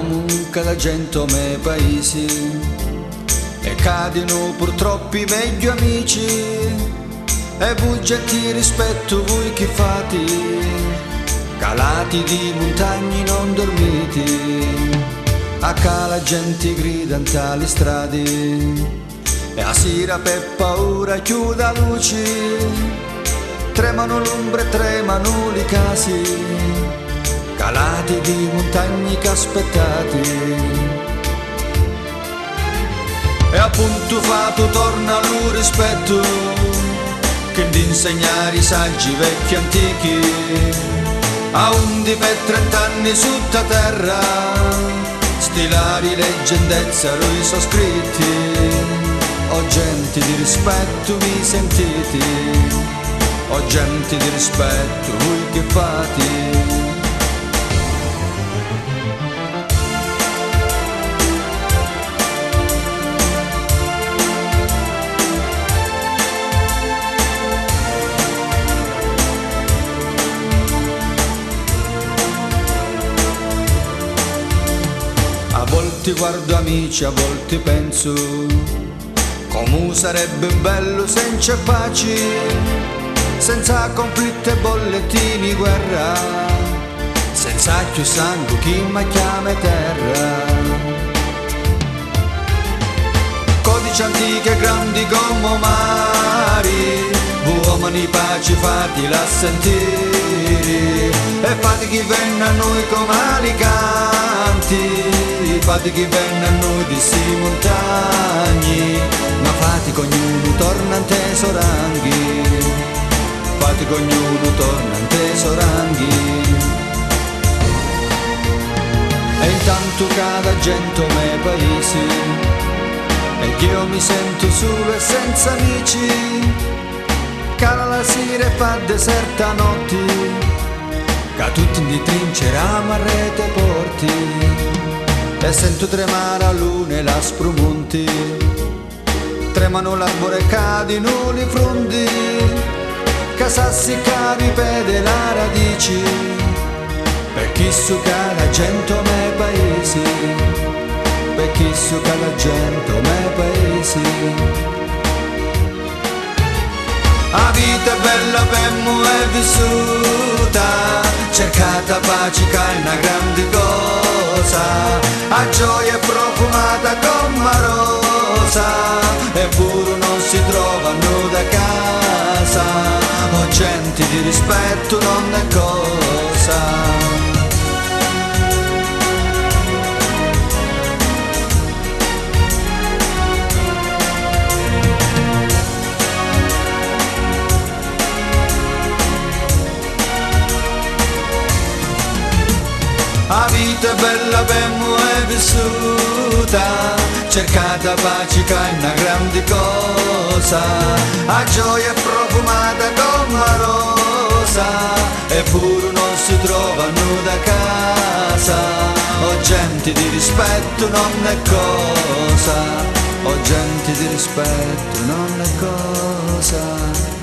comunque la gente me paesi e cadono purtroppo i meglio amici e voi gente rispetto voi che fate calati di montagne non dormiti a ca la gente grida in tali strade e a sera per paura chiude la luce tremano l'ombre tremano le case calati di montagne che aspettate e appunto fatto torna lo rispetto che di insegnare i saggi vecchi antichi a undi per 30 anni sotto terra stilari leggendezza lui sono scritti o gente di rispetto vi sentite o gente di rispetto voi che fate. A volte guardo amici, a volte penso come sarebbe bello senza pace, senza conflitti e bollettini guerra, senza più sangue chi mi chiama terra. Codici antichi e grandi come mari, uomini pace fatela sentire e fate chi venne a noi come alicanti. Fate che venga a noi di sti montagni, ma fate che ognuno torna in tesoranghi, fate che ognuno torna in tesoranghi. E intanto cada gente me paesi, e che io mi sento solo e senza amici, cala la sera e fa deserta notte, che tutti in di trinceriamo a rete porti. E sento tremare la luna e la sprumonti, tremano l'arbore e cadono le frondi, che sassi cavi pede la radici, per chi su la gente me paesi, per chi su la gente me paesi. La vita è bella per me è vissuta, cercata pace che è una grande cosa, a gioia è profumata come rosa, eppure non si trovano da casa, o gente di rispetto non è cosa. La vita è bella per me è vissuta, cercata pace che è una grande cosa, la gioia è profumata come rosa, eppure non si trovano da casa, o gente di rispetto non è cosa, o gente di rispetto non è cosa.